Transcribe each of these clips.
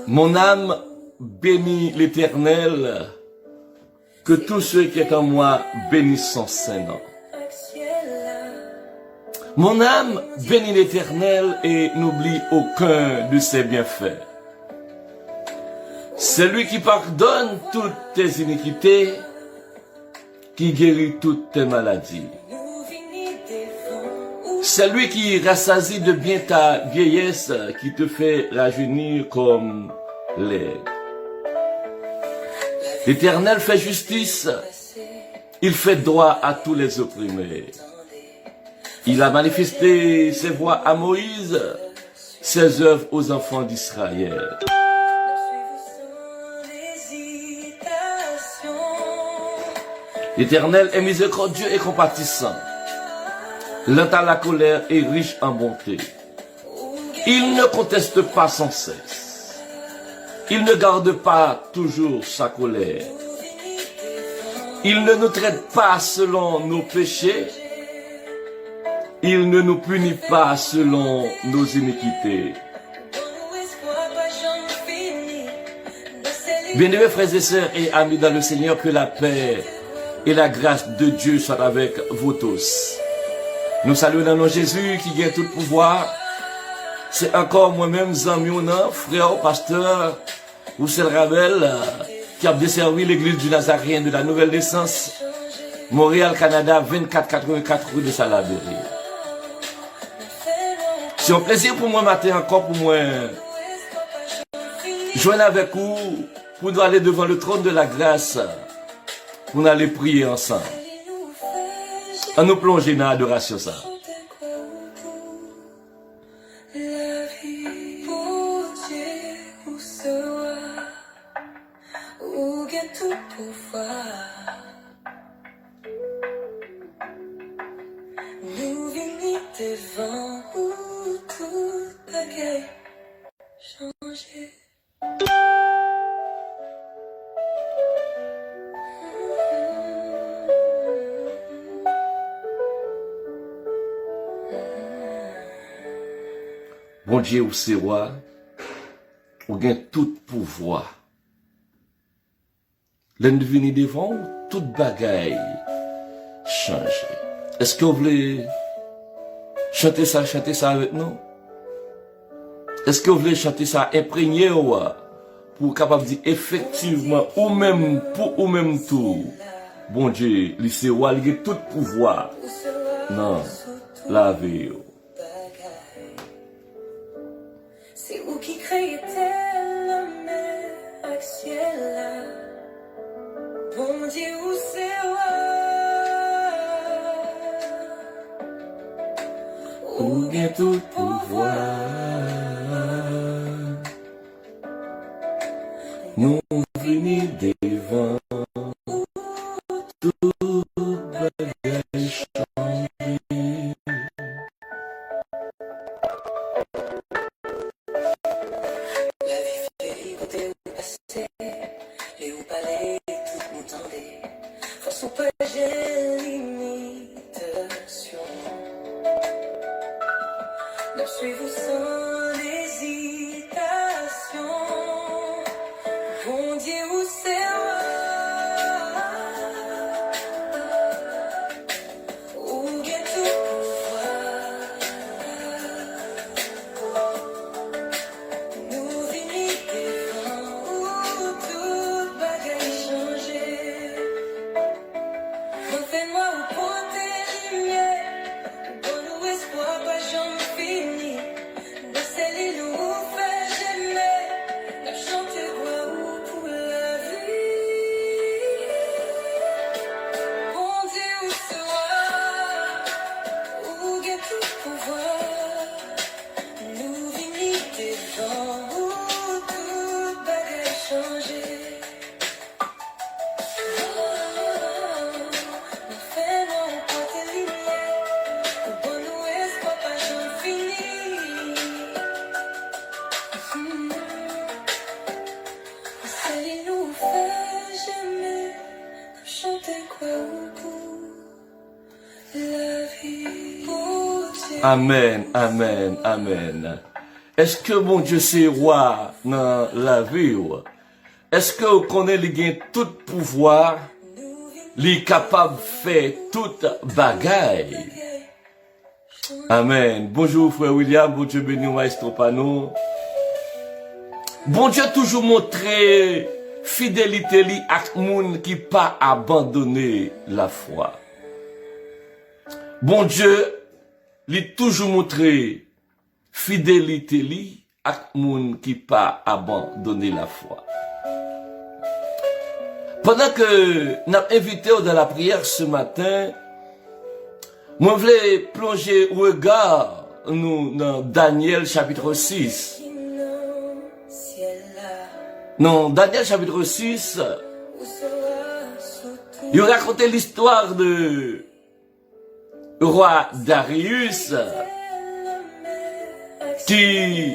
Mon âme bénit l'Éternel, que tous ceux qui sont en moi bénissent son Saint-Nom. Mon âme bénit l'Éternel et n'oublie aucun de ses bienfaits. C'est lui qui pardonne toutes tes iniquités, qui guérit toutes tes maladies. C'est lui qui rassasie de bien ta vieillesse, qui te fait rajeunir comme l'aigle. L'Éternel fait justice, il fait droit à tous les opprimés. Il a manifesté ses voies à Moïse, ses œuvres aux enfants d'Israël. L'Éternel est miséricordieux et compatissant, lent à la colère et riche en bonté. Il ne conteste pas sans cesse. Il ne garde pas toujours sa colère. Il ne nous traite pas selon nos péchés. Il ne nous punit pas selon nos iniquités. Bien-aimés frères et sœurs et amis dans le Seigneur, que la paix et la grâce de Dieu soient avec vous tous. Nous saluons dans nom Jésus qui gagne tout pouvoir. C'est encore moi-même, Zamiouna, frère, pasteur, Roussel Rabel, qui a desservi l'église du Nazaréen de la Nouvelle Naissance, Montréal, Canada, 2484 rue de Salaberry. C'est un plaisir pour moi matin encore pour moi joindre avec vous pour nous aller devant le trône de la grâce pour nous aller prier ensemble. À nous plonger dans l'adoration ça. Bon Dieu, ou c'est roi, ou gain tout pouvoir. L'un de venir devant, toute bagaille change. Est-ce que vous voulez chanter ça avec nous? Est-ce que vous voulez chanter ça imprégné pour capable de dire effectivement, ou même pour ou même tout, bon Dieu, c'est roi, il a tout pouvoir. Non, la vie. C'est vous qui créez la mer avec ciel. Bon Dieu, où c'est roi, où gain tout pouvoir. Nous venons devant tout bagage changé. Suis-vous sans hésitation? Bon Dieu, où c'est roi, où gain tout pouvoir. Nous venons devant où toute bagaille changé. Refais-moi où porter lumière, bon nous espoir pas jamais fini. Amen, amen, amen. est-ce que mon Dieu c'est roi dans la vie? Est-ce que vous connaissez qu'il a tout pouvoir, il est capable de faire toute bagaille? Amen. Bonjour frère William, bon Dieu béni maestro Pano. Bon Dieu toujours montré fidélité li ak moun qui pas abandonné la foi. Bon Dieu li toujours montré fidélité li ak moun qui pas abandonné la foi. Pendant que nous avons invité dans la prière ce matin, moi je voulais plonger au regard nous dans Daniel chapitre 6. Dans Daniel chapitre 6, il racontait l'histoire de roi Darius qui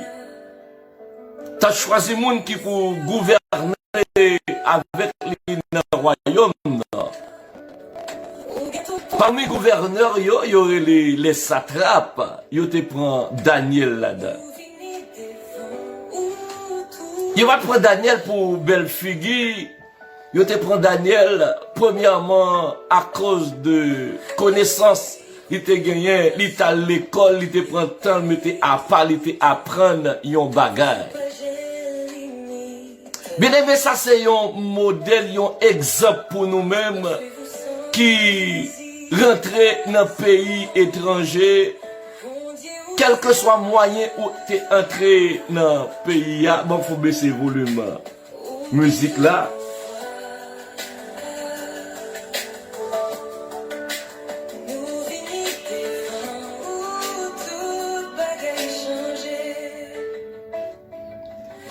a choisi moun qui pour gouverner avec le royaume. Parmi les gouverneurs, il y aurait les satrapes. Il te prend Daniel là-dedans. Il va prendre Daniel pour belle figure. Il te prend Daniel, premièrement, à cause de connaissances. Il te gagné, il était à l'école, il te prend temps, il te apprendre, il te apprendre yon bagage. Bien aimé, ça c'est un modèle, un exemple pour nous-mêmes qui rentrer dans un pays étranger, quel que soit moyen où tu es entré dans le pays, bon, faut baisser le volume. Musique là.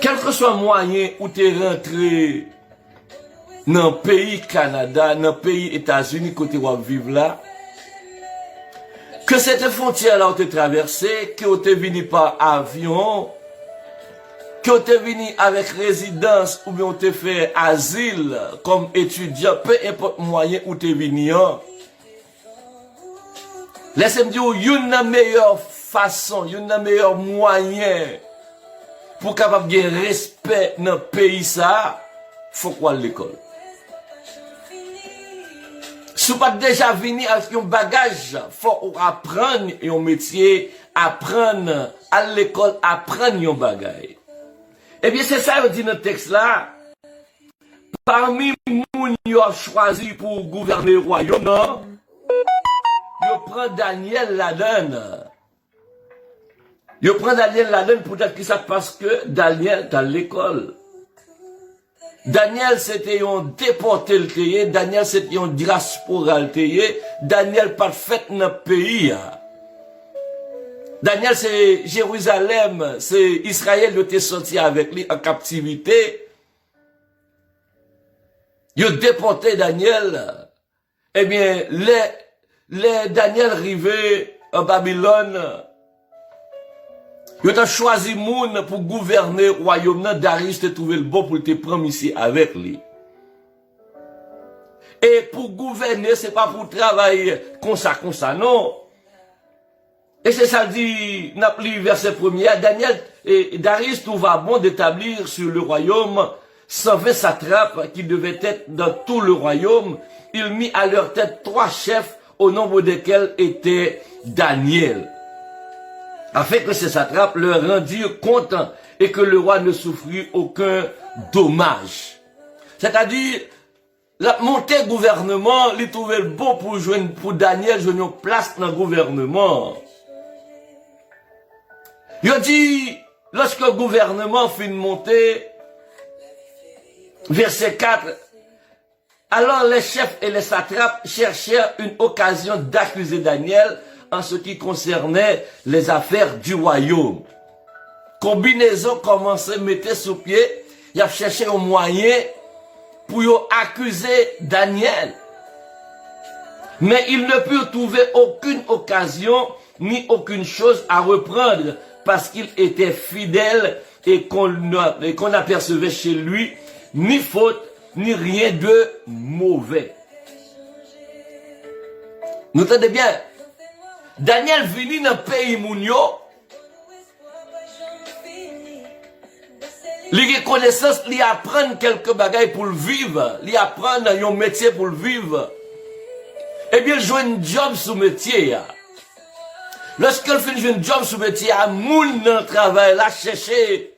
Quel que soit moyen où tu es rentré dans le pays Canada, dans le pays États-Unis, côté où tu vivre là, que cette frontière-là où tu traversé, que tu es venu par avion, que tu es venu avec résidence ou bien tu fait asile comme étudiant, peu importe moyen où tu es venu. Laissez-moi dire, il y a une meilleure façon, il y a un meilleur moyen pour capable de respect dans le pays ça, faut quoi l'école. Si vous pas déjà venu avec un bagage, faut apprendre un métier, apprendre à l'école, apprendre un bagage. Eh bien, c'est ça, on dit dans le texte là. Parmi moun qui ont choisi pour gouverner le royaume, non? Yo prend Daniel là-dedans. Yo prend Daniel là-dedans pour dire que ça parce que Daniel est à l'école. Daniel c'était un déporté le pays, Daniel c'était un diaspora le pays, Daniel pas fait dans le pays. Daniel c'est Jérusalem, c'est Israël qui était sorti avec lui en captivité. Yo déporté Daniel. Eh bien, les Daniel arrivé en Babylone, il a choisi moun pour gouverner le royaume. Darius te trouvé le bon pour te prendre ici avec lui. Et pour gouverner, c'est pas pour travailler comme ça, non. Et c'est ça dit, n'a plus verset 1er, Daniel et Darius trouva bon d'établir sur le royaume 120 satrapes qui devaient être dans tout le royaume. Il mit à leur tête 3 chefs au nombre desquels était Daniel. Afin que ces satrapes leur rendirent compte et que le roi ne souffrit aucun dommage. C'est-à-dire, la montée gouvernement, il trouvait le bon pour Daniel jouer une place dans le gouvernement. Il a dit, lorsque le gouvernement fit une montée, verset 4, alors les chefs et les satrapes cherchèrent une occasion d'accuser Daniel en ce qui concernait les affaires du royaume. Combinaison commençait à mettre sous pied, il a cherché un moyen pour accuser Daniel. Mais il ne put trouver aucune occasion ni aucune chose à reprendre parce qu'il était fidèle et qu'on apercevait chez lui ni faute ni rien de mauvais. Vous entendez bien? Daniel venu dans le pays Mounio, Les reconnaissances, li apprendre quelques bagailles pour le vivre, li apprendre un métier pour le vivre. Eh bien, jouer un job sous métier. Lorsqu'elle fait un job sous métier, à moun dans le travail, la chercher,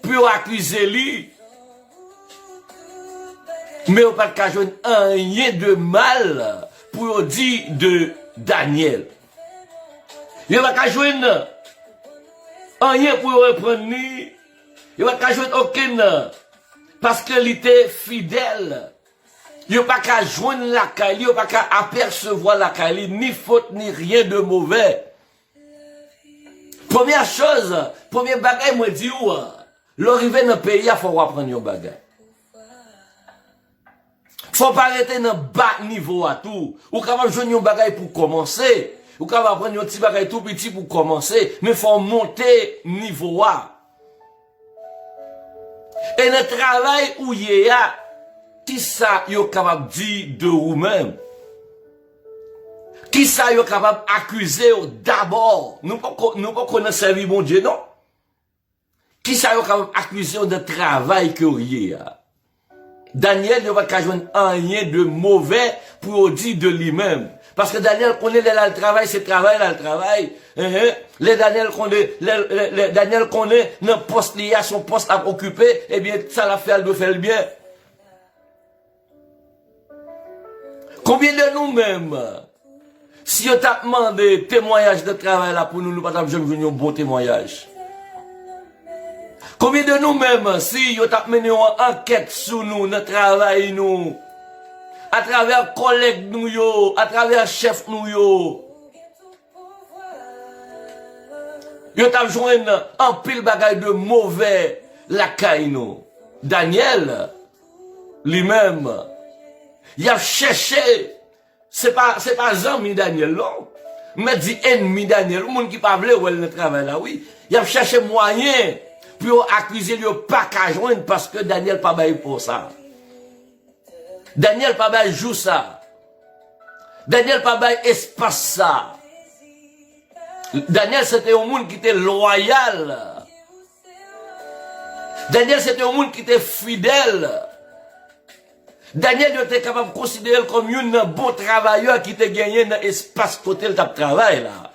pour accuser lui. Mais on pas qu'à jouer rien de mal pour dire de Daniel. Il va qu'à jouer rien pour reprendre lui. Il va qu'à jouer aucun parce qu'il était fidèle. Il va pas qu'à joindre la caille, il va pas qu'à apercevoir la caille, ni faute, ni rien de mauvais. Première chose, premier bagage, moi dis ou, l'arrivée dans le pays, il faut apprendre un bagage. Faut pas arrêter dans bas niveau à tout. Ou capable jouer un bagage pour commencer. Ou capable apprendre un petit bagage tout petit pour commencer. Mais faut monter niveau à. Et le travail où il y a, qui ça yo capable de dire de vous-même? Qui ça yo capable d'accuser d'abord? Nous pas connaître servir mon Dieu, non? Qui ça yo capable d'accuser de travail que vous y a? Daniel ne va pas joindre rien de mauvais pour dire de lui-même. Parce que Daniel connaît le travail, c'est travail, là, le travail. Les Daniel connaît le poste lié à son poste à occuper, eh bien, ça l'a fait, elle doit faire le bien. Combien de nous-mêmes, si on t'a demandé témoignage de travail là pour nous, nous pas jamais un bon témoignage. Combien de nous-mêmes, si on t'a mené une enquête sur nous, notre travail, nous, à travers collègues nous, yo, à travers chef nous, yo t'a joué un pile bagaille de mauvais la caille nous. Daniel, lui-même, il a cherché, c'est pas ami Daniel, non, mais dit ennemi Daniel, le monde qui parle ou elle ne travaille là, oui, il a cherché moyen pour accuser lui pas qu'à joindre parce que Daniel pas bail pour ça. Daniel pas bail joue ça. Daniel pas bail espace ça. Daniel c'était un monde qui était loyal. Daniel c'était un monde qui était fidèle. Daniel était capable de considérer comme un bon travailleur qui était gagné dans l'espace côté de travail là.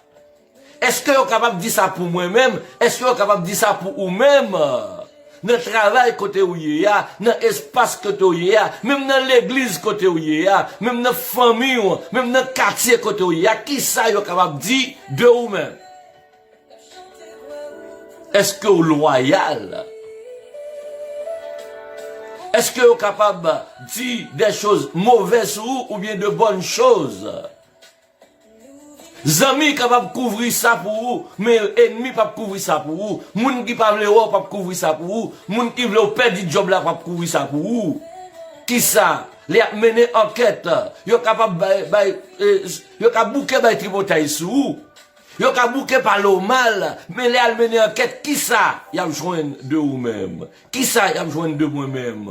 Est-ce que vous êtes capable de dire ça pour moi-même? Est-ce que vous êtes capable de dire ça pour vous-même? Dans le travail côté où il y a, dans l'espace côté où il y a, même dans l'église côté où il y a, même dans la famille, même dans le quartier côté où il y a, qui ça vous êtes capable de dire de vous-même? Est-ce que vous êtes loyal? Est-ce que vous êtes capable de dire des choses mauvaises sur vous ou bien de bonnes choses? Zami capable de couvrir ça pour vous, mais ennemi pas couvrir ça pour vous. Moun qui pas veut pas couvrir ça pour vous. Moun qui veut perdre du job là pas couvrir ça pour vous. Qui ça? Les a mené enquête. Yo capable yo capable bouquer bay tributaire sur vous. Yo capable bouquer par le mal, mais les a mené enquête qui ça? Y a joindre de vous-même. Qui ça y a joindre de moi-même?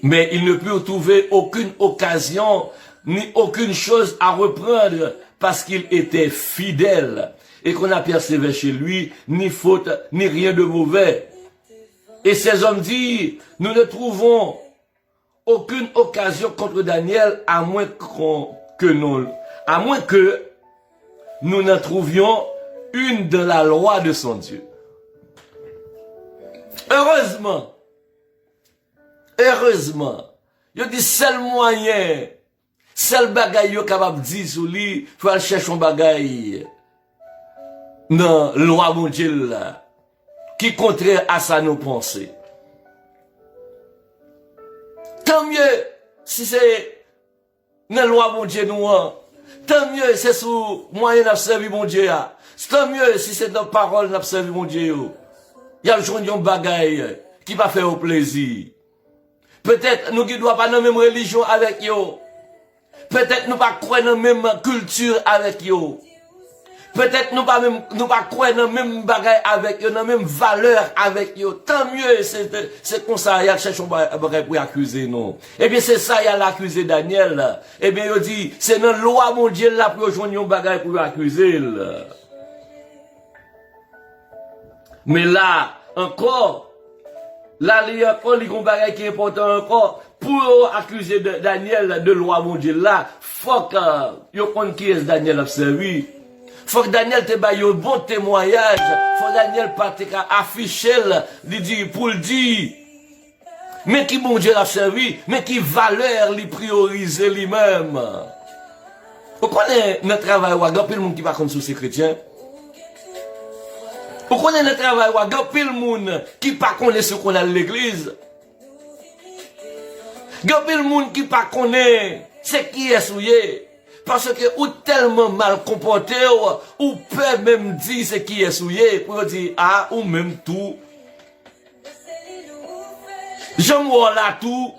Mais il ne peut trouver aucune occasion ni aucune chose à reprendre parce qu'il était fidèle et qu'on a persévéré chez lui, ni faute, ni rien de mauvais. Et ces hommes disent, nous ne trouvons aucune occasion contre Daniel à moins que nous ne trouvions une de la loi de son Dieu. Heureusement, il dit seul moyen, seul bagaille yo capable dire sur lui, faut aller chercher un bagaille dans loi mondiale qui contraire à ça nos pensées. Tant mieux si c'est dans loi mondiale nous, tant mieux c'est sous moyen d'observer mon Dieu. Tant mieux si c'est dans parole d'observer mon Dieu. Il y a un bagaille qui va faire au plaisir. Peut-être nous qui ne doit pas dans la même religion avec eux. Peut-être nous pas croire dans la même culture avec eux. Peut-être nous pas croire dans la même bagaille avec eux, dans la même valeur avec eux. Tant mieux, c'est comme ça, il y a cherché un bagaille pour accuser nous. Eh bien, c'est ça, il y a l'accusé Daniel. Eh bien, il dit, c'est dans la loi mondiale là pour joindre un bagaille pour accuser. Mais là, encore, là, il y a encore les bagage qui est important encore, pour accuser Daniel de loi mon Dieu là, faut que, yo kon qui est Daniel a servi. Faut que Daniel te baille un bon témoignage. Faut que Daniel pas te afficher, pour le dire. Mais qui bon Dieu l'a servi, mais qui valeur lui prioriser lui-même. Vous connaissez notre travail, il y a le monde qui va contre sous ces chrétiens. Vous connaissez notre travail, il y a le monde qui pas connaît ce qu'on a à l'église. Il y a le monde qui pas connaît ce qui est souillé. Parce que ou tellement mal comporté, ou peut même dire ce qui est souillé, pour dire, ah, ou même tout. J'aime là tout.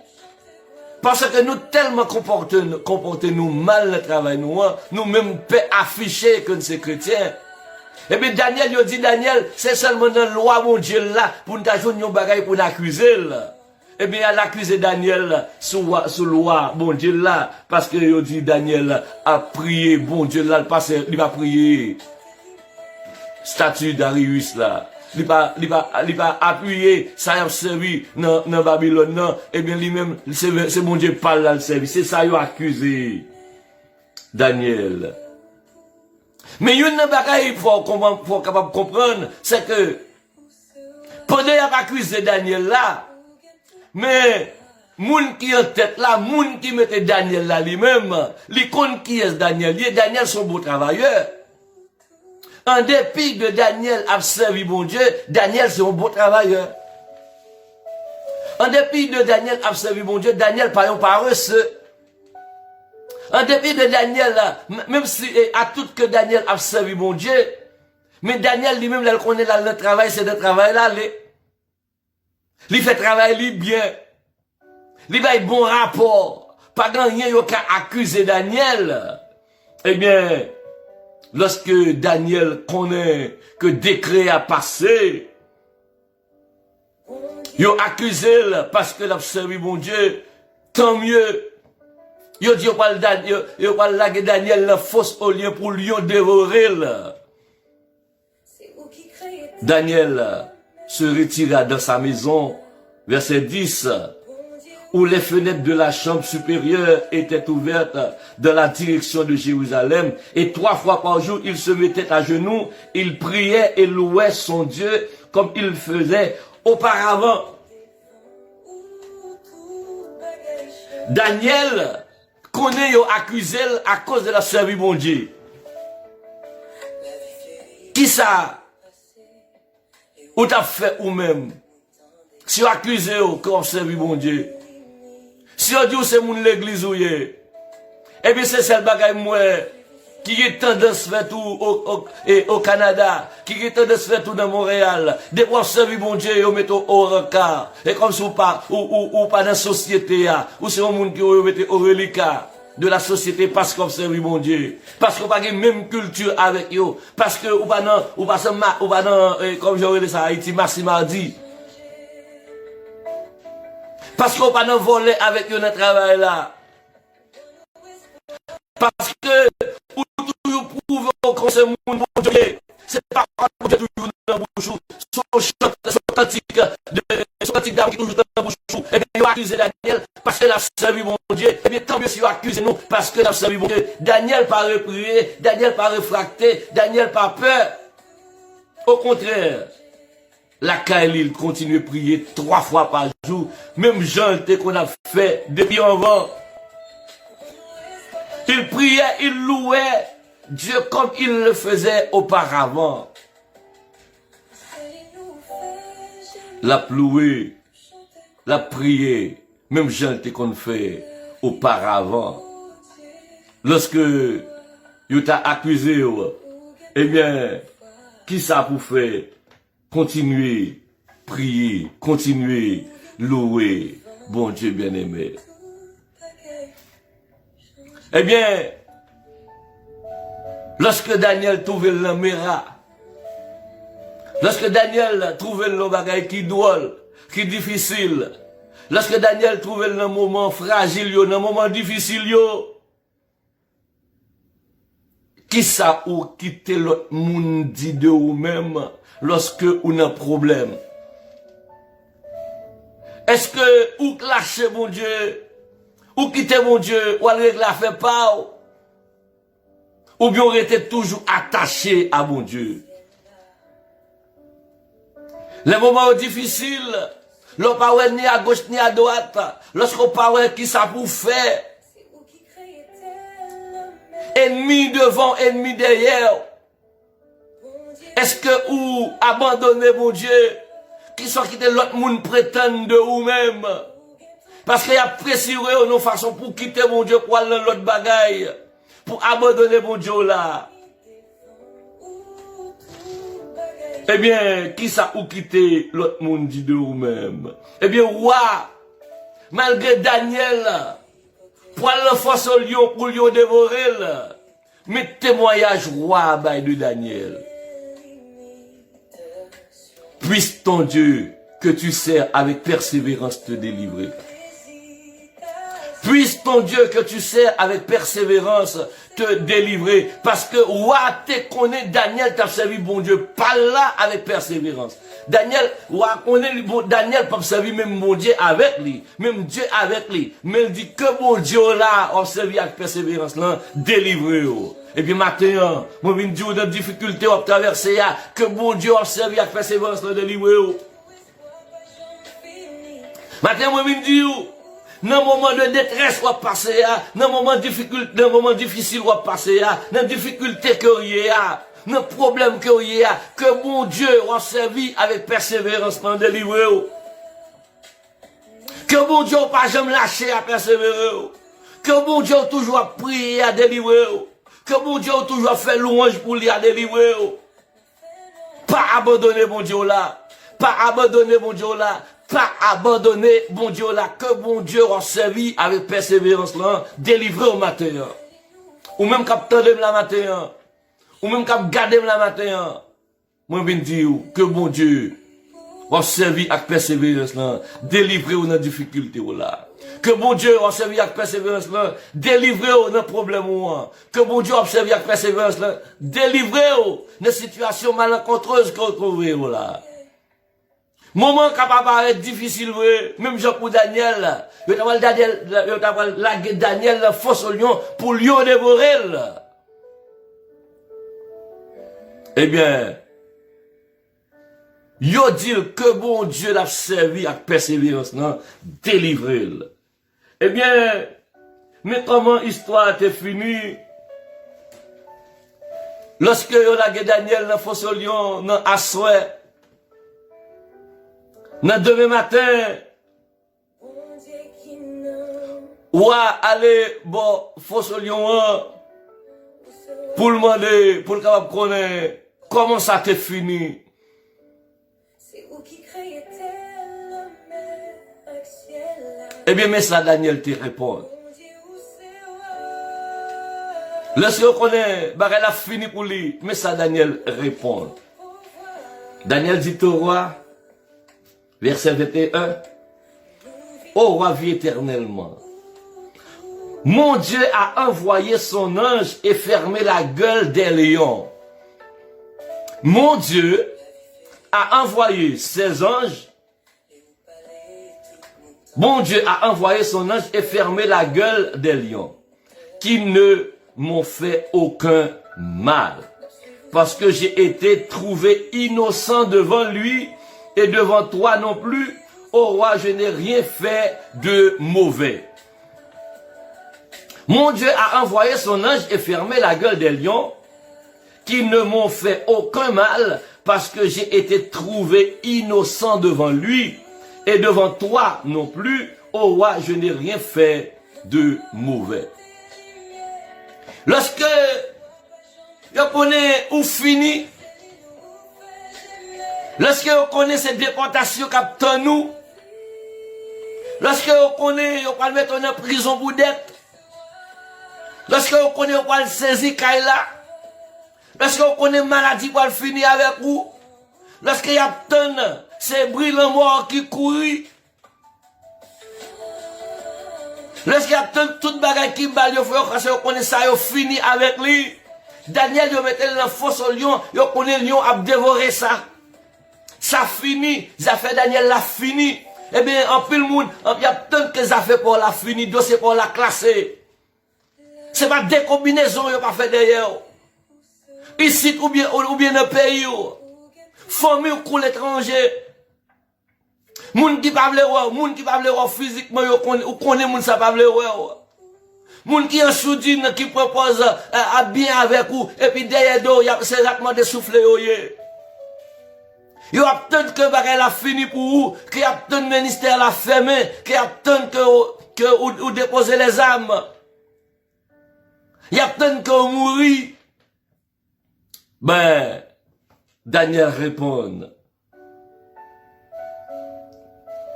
Parce que nous tellement comportons nous mal le travail, nous même peut afficher que nous chrétiens. Et bien Daniel, il dit, Daniel, c'est seulement dans la loi, mon Dieu, là, pour nous ajouter un bagage pour nous accuser. Eh bien, elle a accusé Daniel sous loi, bon Dieu là, parce que il dit Daniel a prié, bon Dieu là, il va prier statue d'Arius là. Il va appuyer, ça a servi dans Babylone, non. Eh bien, lui-même, c'est mon Dieu parle là le service. C'est ça, il a accusé Daniel. Mais il y a une bagaille, il faut capable comprendre, c'est que, pendant qu'il a accusé Daniel là, mais, moun qui en tête là, moun qui mettait Daniel là lui-même, li kon qui est Daniel, Daniel son beau travailleur. En dépit de Daniel a servi bon Dieu, Daniel c'est un beau travailleur. En dépit de Daniel a servi bon Dieu, Daniel pas un paresseux. En dépit de Daniel, même si à tout que Daniel a servi bon Dieu, mais Daniel lui-même, là, il connaît là, le travail, c'est le travail là, il fait travail bien. Il a un bon rapport. Pas grand rien qui a accusé Daniel. Eh bien, lorsque Daniel connaît que décret a passé, il a accusé parce que l'a servi mon Dieu. Tant mieux. Il a dit il va laguer Daniel la fosse au lieu pour lui dévorer. Daniel se retira dans sa maison, verset 10, où les fenêtres de la chambre supérieure étaient ouvertes dans la direction de Jérusalem, et 3 fois par jour, il se mettait à genoux, il priait et louait son Dieu comme il faisait auparavant. Daniel connaît accusé à cause de la servie mon Dieu. Qui ça? Ou t'as fait ou même? Si vous accusez qu'on servi mon Dieu. Si on dit que c'est mon l'église ou eh bien c'est celle bagaille moi qui est tendance faire tout au Canada, qui est tendance faire tout dans Montréal. Des fois servi mon Dieu on met au rencard. Et comme si ou pas dans la société ou c'est un monde qui on met au reliquat de la société parce qu'on servi mon Dieu, parce qu'on pas la même culture avec eux, parce que ou pas dans comme j'aurais dit ça Haïti mardi. Parce qu'on pas dans voler avec eux dans le travail là. Parce que ou toujours prouver qu'on c'est mon Dieu, c'est pas toujours dans la bouche, son pratique d'âme qui toujours dans la bouche. Et bien, il a accusé Daniel parce qu'il a servi mon Dieu. Et bien, tant mieux s'il a accusé nous parce qu'il a servi mon Dieu. Daniel pas reprié, Daniel pas réfracté, Daniel pas peur. Au contraire, la Kaël continue à prier 3 fois par jour. Même Jean qu'on a fait depuis avant. Il priait, il louait Dieu comme il le faisait auparavant. La loué, la prié, même Jean qu'on fait auparavant. Lorsque il t'a accusé, eh bien, qui ça pour faire? Continuez, prier, continuez, louer, bon Dieu bien-aimé. Eh bien, lorsque Daniel trouvait le Mera, lorsque Daniel trouvait le bagage qui drôle, qui difficile, lorsque Daniel trouvait le moment fragile, le moment difficile, Qui ça ou quitter l'autre monde dit de ou même lorsque ou un problème? Est-ce que ou lâcher mon Dieu, ou quitter mon Dieu, ou aller la faire pas, ou bien on était toujours attaché à mon Dieu? Les moments difficiles, l'on pas ni à gauche ni à droite, lorsqu'on parle qui ça pour faire, ennemi devant, ennemi derrière. Est-ce que ou abandonner mon Dieu, qui sont quittés l'autre monde prétendent de ou même, parce qu'il y a pressuré nos façons pour quitter mon Dieu, pour aller dans l'autre bagaille, pour abandonner mon Dieu là. Eh bien, qui ça ou quitter l'autre monde dit de ou même? Eh bien, roi, malgré Daniel, pour aller force au lion, pour lion dévorer, mais témoignage roi bail de Daniel. Puisse ton Dieu que tu sers avec persévérance te délivrer. Puisse ton Dieu que tu sers avec persévérance te délivrer. Parce que roi te connaît, Daniel t'a servi bon Dieu. Pas là avec persévérance. Daniel, roi connaît Daniel pas servi même bon Dieu avec lui. Même Dieu avec lui. Mais il dit que bon Dieu là, on servi avec persévérance là, délivrer. Et puis maintenant, moi je dis dans difficulté on traverser que bon Dieu a servi avec persévérance là, délivrer. Maintenant moi je dis dans moment de détresse, on va passer dans moment difficile, on va passer dans difficulté que y a, dans problème que y a, que mon Dieu a servi avec persévérance pour délivrer. Que mon Dieu n'a pas jamais lâché à persévérer. Que mon Dieu a toujours prié à délivrer. Que mon Dieu a toujours fait louange pour lui à délivrer. Pas abandonner mon Dieu là. Pas abandonner mon Dieu là. Pas abandonner bon Dieu là, que bon Dieu a servi avec persévérance là, délivré au matin. Ou même cap tendem la matin. Ou même cap gardem la matin. Moi je dire que bon Dieu a servi avec persévérance là, délivré ou dans difficulté là. Que bon Dieu a servi avec persévérance là, délivré ou dans problème ou. Que bon Dieu a servi avec persévérance là, délivré ou dans situation malencontreuse qu'on trouve là. Moment capable d'être difficile, même Jean pour Daniel, il t'a lagué Daniel la force au lion pour lion dévorer. Eh bien, yo dit que bon Dieu l'a servi avec persévérance, non, délivré. Eh bien, mais comment l'histoire était finie? Lorsque yo lagué Daniel la force au lion, non, à souhait, dans demain matin, ou aller bon force au lion pour le demander, pour le capable connaître comment ça t'est fini. Eh bien, mais ça Daniel te répond. Lorsque connaît, bah elle a fini pour lui, mais ça Daniel répond. Daniel dit au roi. Verset 21. Ô roi, vis éternellement. Mon Dieu a envoyé son ange et fermé la gueule des lions. Mon Dieu a envoyé ses anges. Mon Dieu a envoyé son ange et fermé la gueule des lions, qui ne m'ont fait aucun mal, parce que j'ai été trouvé innocent devant lui. Et devant toi non plus, ô roi, je n'ai rien fait de mauvais. Mon Dieu a envoyé son ange et fermé la gueule des lions, qui ne m'ont fait aucun mal, parce que j'ai été trouvé innocent devant lui. Et devant toi non plus, ô roi, je n'ai rien fait de mauvais. Lorsque vous connaissez ou fini, lorsque vous connaissez cette déportation captant nous, lorsque vous connaissez, vous allez mettre en prison pour dette, lorsque vous connaissez, vous allez saisir Kaila, lorsque vous connaissez maladie, vous allez finir avec vous, lorsque vous avez ces brillants morts qui courent, lorsque vous avez toute bagaille qui balle, vous connaissez ça, vous finissez avec lui, Daniel, yo mettait dans fosse au lion, yo connaît lion a dévoré ça. Ça fini, ça fait Daniel la fini. Eh bien, en pile monde, il y a tant que ça fait pour la fini, dossier pour la classer. C'est pas des combinaisons, yo pas fait derrière. Ici, ou bien dans le pays, famille ou l'étranger. Moun qui parle moun qui parle physiquement, ou connaît moun ça parle moun qui en soudine, qui propose à bien avec vous, et puis derrière d'eau, c'est exactement des soufflets, Yo attend que bagay la fini pour vous, qui attend le ministère la fermé, qui attend que vous déposez les armes. Y attend que vous mourrez. Ben, Daniel répond.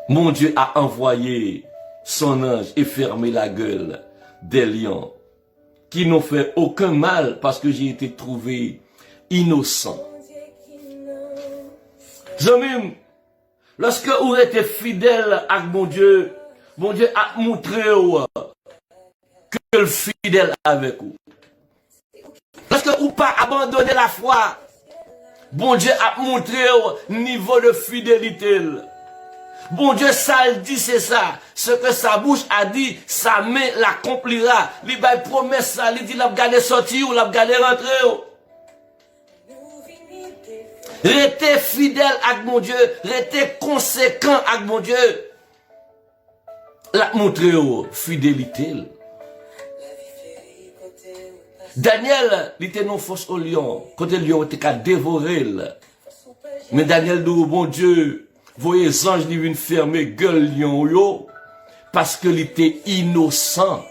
Mon Dieu a envoyé son ange et fermé la gueule des lions qui n'ont fait aucun mal parce que j'ai été trouvé innocent. Zomim, lorsque vous êtes fidèle à mon Dieu a montré que le fidèle avec vous. Lorsque vous pas abandonné la foi, bon Dieu a montré au niveau de fidélité. Bon Dieu, ça le dit, c'est ça. Ce que sa bouche a dit, sa main l'accomplira. Il va promesse ça, il dit, l'a garder sortir ou l'a garder rentrer. Restez fidèle avec mon Dieu, restez conséquent avec mon Dieu. La montrer fidélité. Daniel, il était non force au lion. Côté lion, il était dévoré. Mais Daniel dit, bon Dieu, voyez les anges qui viennent fermer gueule lion yo, parce qu'il était innocent.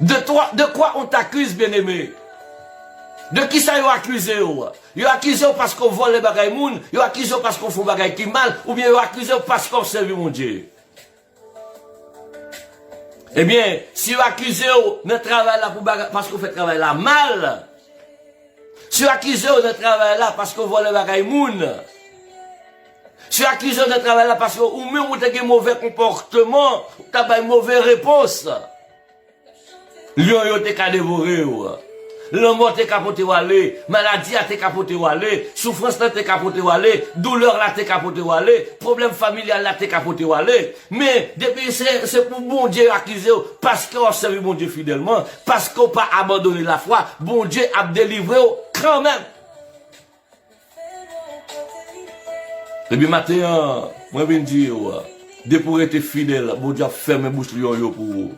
De quoi on t'accuse, bien-aimé? De qui ça yo accusé yo? Yo accusé parce qu'on vole les bagailles moun, yo accusé parce qu'on fait bagailles qui mal, ou bien yo accusé parce qu'on servi mon Dieu. Eh bien, si vous accusez de travail là parce qu'on fait travail là mal, si vous accusez de travail là parce qu'on vole les bagailles moun, si vous accusez de travail là parce que ou même vous avez un mauvais comportement, vous avez une mauvaise réponse, lion yo te ka dévoré l'homme te capoté walé, maladie a te capoté walé, souffrance te capoté walé, douleur la te capoté walé, problème familial la te capoté walé. Mais depuis c'est pour bon Dieu accuser parce qu'on servi bon Dieu fidèlement, parce qu'on pas abandonné la foi, bon Dieu a délivré quand même. Et bien maintenant, moi viens dire, de pour être fidèle, bon Dieu a fermé bouche lion pour vous.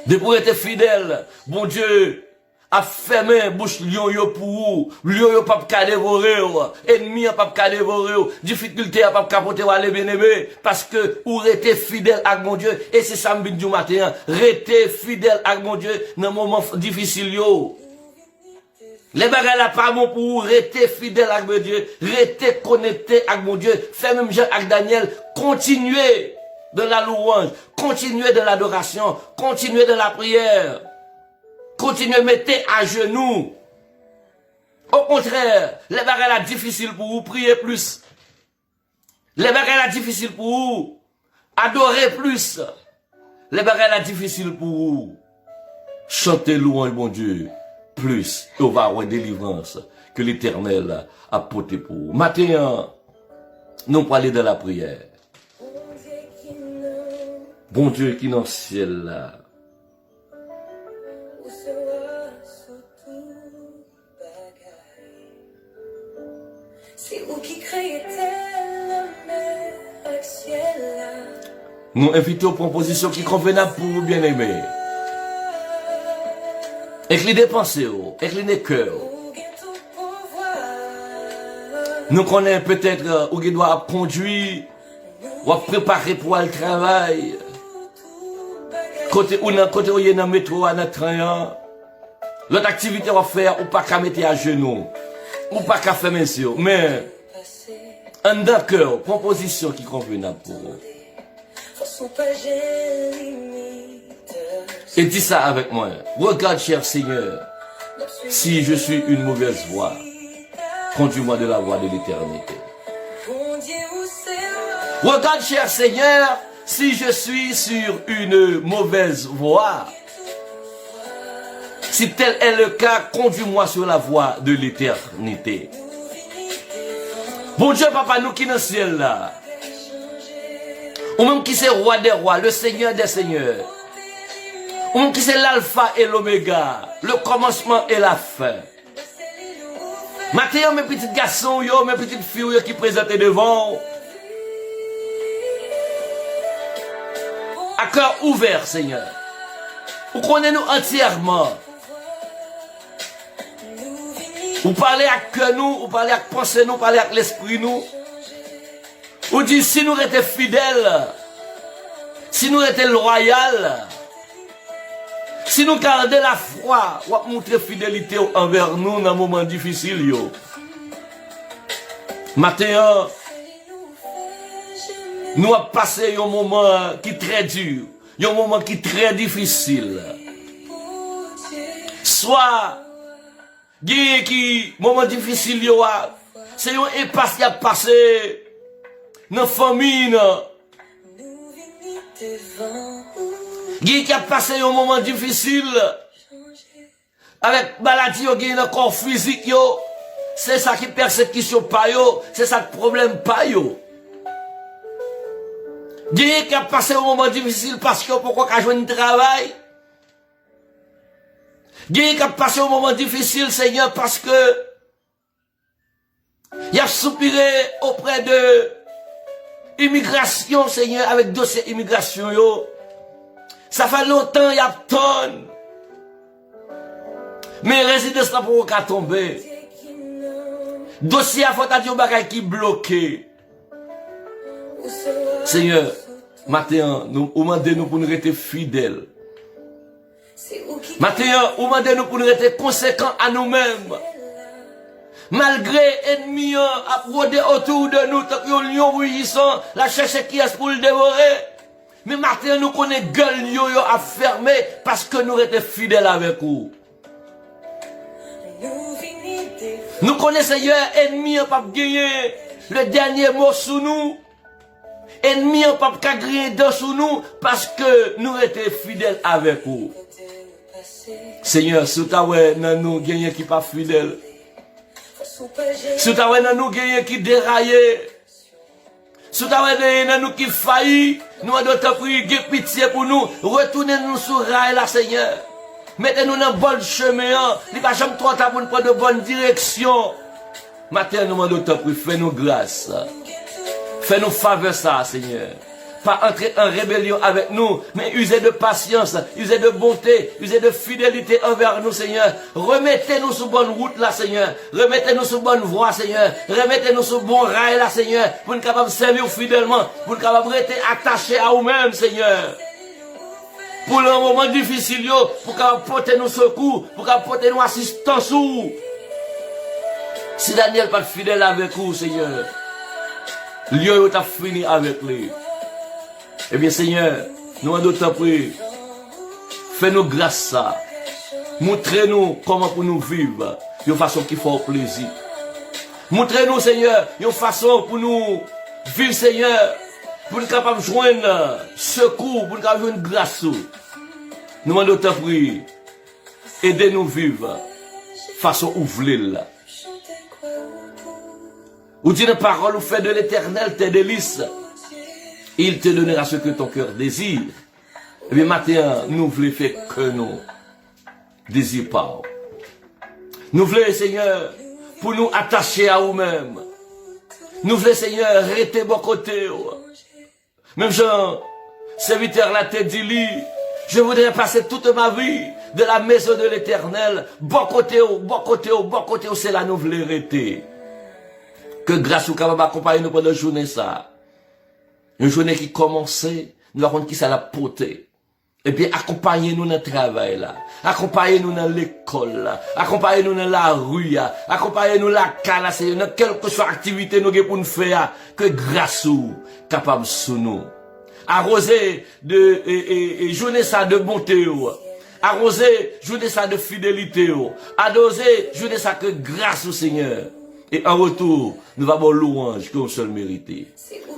De pour être fidèle, bon Dieu a fermé bouche lion yo pour vous. Lion yo pas ka dévorer, ennemi pas ka dévorer, difficulté pas ka porter aller bien-aimé parce que ou rester fidèle à mon Dieu et c'est ça me du matin, rester fidèle à mon Dieu dans moment difficile yo. Les bagages là pas bon pour vous, rester fidèle à mon Dieu, rester connecté à mon Dieu, faire même Jean avec Daniel, continuer de la louange, continuez de l'adoration, continuez de la prière, continuez, mettez à genoux. Au contraire, les bagages là difficiles pour vous, priez plus. Les bagages là difficiles pour vous, adorez plus. Les bagages là difficiles pour vous, chantez louange, mon Dieu, plus. Et on va avoir une délivrance que l'Éternel a porté pour vous. Maintenant, nous parlons de la prière. Bon Dieu qui est dans le ciel là. C'est vous qui créez la mer avec ciel là. Nous invitons aux propositions qui convenables pour vous bien-aimés. Inclinez les pensées, inclinez les cœurs. Nous connaissons peut-être où il doit conduire, ou préparer pour le travail. Côté où il y a un métro, à notre train, l'autre activité à faire, ou pas qu'à mettre à genoux, ou pas qu'à faire monsieur. Mais, un d'accord, proposition qui convenable pour vous. Et dis ça avec moi. Regarde, cher Seigneur, si je suis une mauvaise voie, conduis-moi de la voie de l'éternité. Regarde, cher Seigneur, si je suis sur une mauvaise voie, Si tel est le cas, conduis-moi sur la voie de l'éternité. Bon Dieu, papa, nous qui dans le ciel là, ou même qui c'est roi des rois, le seigneur des seigneurs, ou même qui c'est l'alpha et l'oméga, le commencement et la fin. Maintenant, mes petits garçons, yo, mes petites filles yo, qui présentent devant, à cœur ouvert, Seigneur, vous connaissez-nous entièrement. Vous parlez avec nous, vous parlez avec pensée nous, vous parlez avec l'esprit nous. Vous dites si nous étions fidèles, si nous étions loyaux, si nous gardions la foi, ou montrer fidélité envers nous dans un moment difficile. Yo. Maintenant, nous avons passé un moment qui est très dur, un moment qui est très difficile. Soit, qui moment difficile yo c'est un impasse qui a passé dans la famille qui a passé un moment difficile avec maladie yo dans le corps physique yo c'est ça qui persécution pas yo c'est ça le problème pas yo qui a passé un moment difficile parce que pourquoi qu'a joindre travail. Qui a passé un moment difficile, Seigneur, parce que il a soupiré auprès de immigration, Seigneur, avec dossier immigration, yo. Ça fait longtemps, il y a tonne. Mais résidence là pour qu'à tomber. Dossier à faute à Dieu bagay qui bloqué. Seigneur, maintenant, nous demandons pour nous rester fidèles. Maintenant, vous demandez-nous pour nous être conséquents à nous-mêmes. Malgré l'ennemi à rôder autour de nous, tant que nous lion rugissant, la cherche qui est pour le dévorer. Mais maintenant, nous connaissons gueule yo à fermer parce que nous étions fidèles avec vous. Nous connaissons Seigneur, ennemi pas gagner le dernier mot sur nous. Ennemi pas gagner dans sur nous parce que nous étions fidèles avec vous. Seigneur, si tu as nous gagné qui pas fidèle, si tu as nous gagné qui déraillé, si tu as nous qui failli, nous avons pris pitié pour nous, retournez-nous sur rail là, Seigneur. Mettez-nous dans le bon chemin, il va jamais trop tard pour nous prendre de bonne direction. Maintenant, nous avons pris, fais-nous grâce. Fais-nous faveur ça, Seigneur. Pas entrer en rébellion avec nous, mais user de patience, user de bonté, user de fidélité envers nous, Seigneur. Remettez-nous sur bonne route, là, Seigneur. Remettez-nous sur bonne voie, Seigneur. Remettez-nous sur bon rail, là, Seigneur. Pour nous capables de servir fidèlement, pour nous capables de rester attachés à nous-mêmes, Seigneur. Pour le moment difficile, pour qu'on porter nos secours, pour qu'on porter nos assistance. Si Daniel pas fidèle avec vous, Seigneur, Dieu t'a fini avec lui. Eh bien, Seigneur, nous en d'autres prix, fais-nous grâce ça. Montrez-nous comment pour nous vivre de façon qui fait plaisir. Montrez-nous, Seigneur, de façon pour nous vivre, Seigneur, pour nous capables de joindre secours, pour nous capables de joindre grâce. Nous en d'autres prix, aidez-nous vivre façon où vous voulez. Vous dites une parole, vous faites de l'éternel tes délices. Il te donnera ce que ton cœur désire. Eh bien, maintenant, nous voulons faire que nous désirons pas. Nous voulons, Seigneur, pour nous attacher à nous-mêmes. Nous voulons, Seigneur, rester bon côté. Même Jean, serviteur la tête dit, je voudrais passer toute ma vie de la maison de l'éternel. Bon côté, c'est là nous voulons rester. Que grâce au capable d'accompagner nous pendant la journée ça. Une journée qui commençait, nous avons qui ça la portée. Et puis accompagnez-nous dans le travail là. Accompagnez-nous dans l'école là. Accompagnez-nous dans la rue là. Accompagnez-nous la cala, dans quelle que soit activité nous avons pour nous faire. Que grâce ou capable sous nous. Arroser de journée ça de bonté. Arroser journée ça de fidélité. Arroser journée ça que grâce au Seigneur. Et en retour, nous avons louange qu'on seul mérité.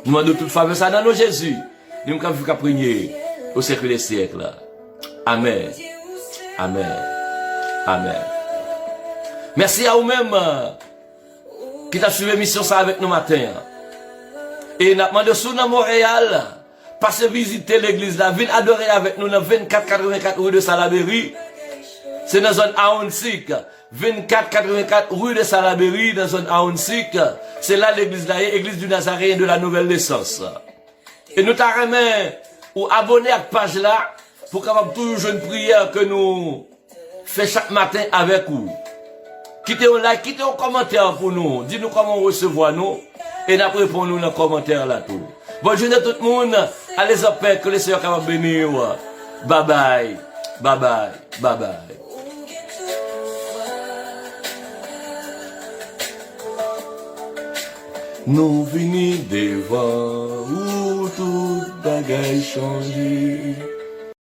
Nous demandons toute faveur ça dans nos Jésus. Nous avons prier au siècle des siècles. Amen. Amen. Amen. Merci à vous-même qui t'a suivi l'émission ça avec nous matin. Et nous demandons sous dans Montréal, passez visiter l'église là, venez adorer avec nous dans 2484 rue de Salaberry. C'est dans la zone Aonsik. 2484 rue de Salaberry, dans la zone Aonsik. C'est là l'église là, l'église du Nazaréen de la nouvelle naissance. Et nous t'arrêtons ou abonner à la page là pour capable toujours une prière que nous faisons chaque matin avec vous. Quittez un like, quittez un commentaire pour nous. Dis-nous comment recevoir nous. Et nous répondons dans les commentaires là tout. Bonne journée à tout le monde. Allez en paix, que les Seigneur capable bénir. Bye bye. Bye bye. Bye bye. Nous venons devant où tout bagaille changé.